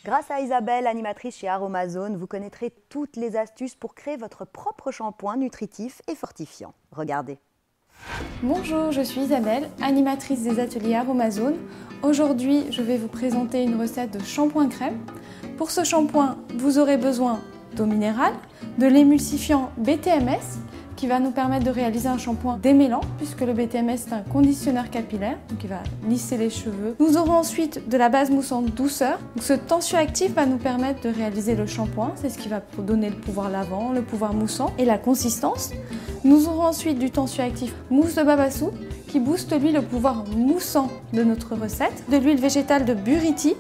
Grâce à Isabelle, animatrice chez Aromazone, vous connaîtrez toutes les astuces pour créer votre propre shampoing nutritif et fortifiant. Regardez. Bonjour, je suis Isabelle, animatrice des ateliers Aromazone. Aujourd'hui, je vais vous présenter une recette de shampoing crème. Pour ce shampoing, vous aurez besoin d'eau minérale, de l'émulsifiant BTMS qui va nous permettre de réaliser un shampoing démêlant puisque le BTMS est un conditionneur capillaire, donc il va lisser les cheveux. Nous aurons ensuite de la base moussante douceur. Donc ce tensioactif va nous permettre de réaliser le shampoing, c'est ce qui va donner le pouvoir lavant, le pouvoir moussant et la consistance. Nous aurons ensuite du tensioactif mousse de babassu qui booste lui le pouvoir moussant de notre recette, de l'huile végétale de Buriti.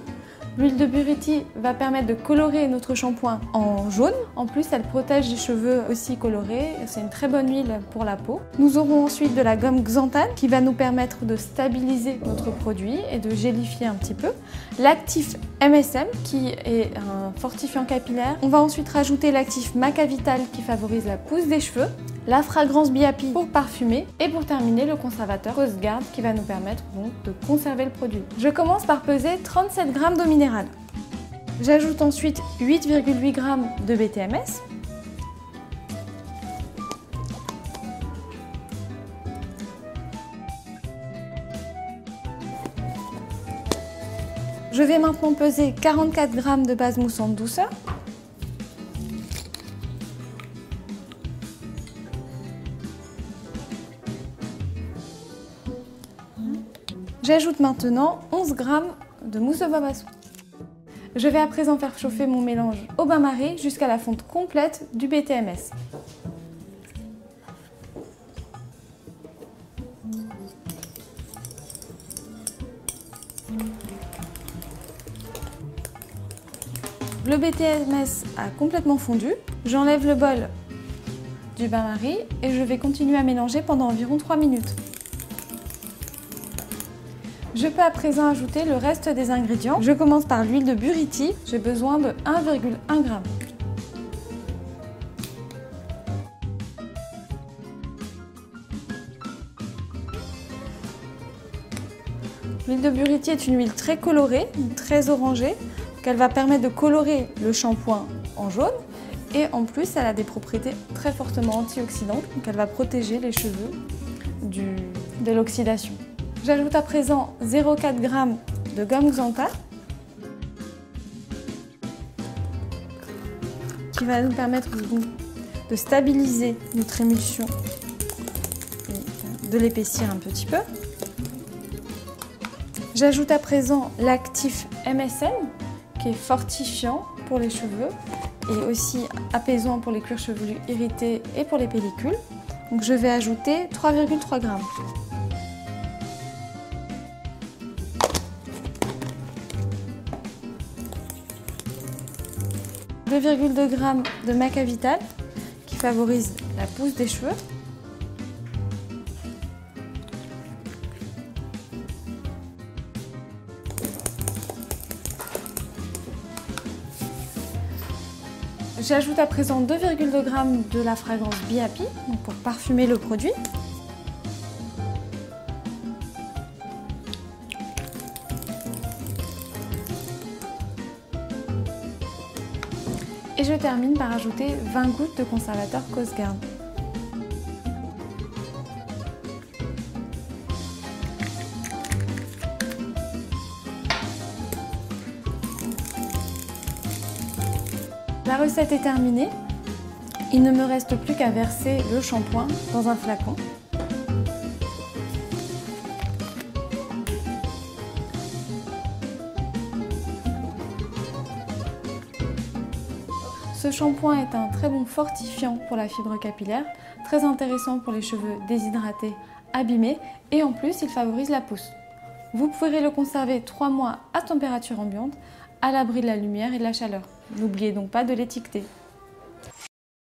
L'huile de Buriti va permettre de colorer notre shampoing en jaune. En plus, elle protège les cheveux aussi colorés. C'est une très bonne huile pour la peau. Nous aurons ensuite de la gomme xanthane qui va nous permettre de stabiliser notre produit et de gélifier un petit peu. L'actif MSM qui est un fortifiant capillaire. On va ensuite rajouter l'actif Maca Vital qui favorise la pousse des cheveux. La fragrance Be Happy pour parfumer et pour terminer le conservateur Coast Guard qui va nous permettre donc de conserver le produit. Je commence par peser 37 g d'eau minérale. J'ajoute ensuite 8,8 g de BTMS. Je vais maintenant peser 44 g de base moussante douceur. J'ajoute maintenant 11 g de mousse de babassu. Je vais à présent faire chauffer mon mélange au bain-marie jusqu'à la fonte complète du BTMS. Le BTMS a complètement fondu. J'enlève le bol du bain-marie et je vais continuer à mélanger pendant environ 3 minutes. Je peux à présent ajouter le reste des ingrédients. Je commence par l'huile de Buriti. J'ai besoin de 1,1 g. L'huile de Buriti est une huile très colorée, très orangée. Elle va permettre de colorer le shampoing en jaune. Et en plus, elle a des propriétés très fortement antioxydantes. Donc elle va protéger les cheveux de l'oxydation. J'ajoute à présent 0,4 g de gomme xanthane qui va nous permettre de stabiliser notre émulsion et de l'épaissir un petit peu. J'ajoute à présent l'actif MSM qui est fortifiant pour les cheveux et aussi apaisant pour les cuirs chevelus irrités et pour les pellicules. Donc je vais ajouter 3,3 g. 2,2 g de Maca Vital qui favorise la pousse des cheveux. J'ajoute à présent 2,2 g de la fragrance Be Happy pour parfumer le produit. Et je termine par ajouter 20 gouttes de conservateur Coast Guard. La recette est terminée. Il ne me reste plus qu'à verser le shampoing dans un flacon. Ce shampoing est un très bon fortifiant pour la fibre capillaire, très intéressant pour les cheveux déshydratés, abîmés et en plus il favorise la pousse. Vous pourrez le conserver 3 mois à température ambiante, à l'abri de la lumière et de la chaleur. N'oubliez donc pas de l'étiqueter.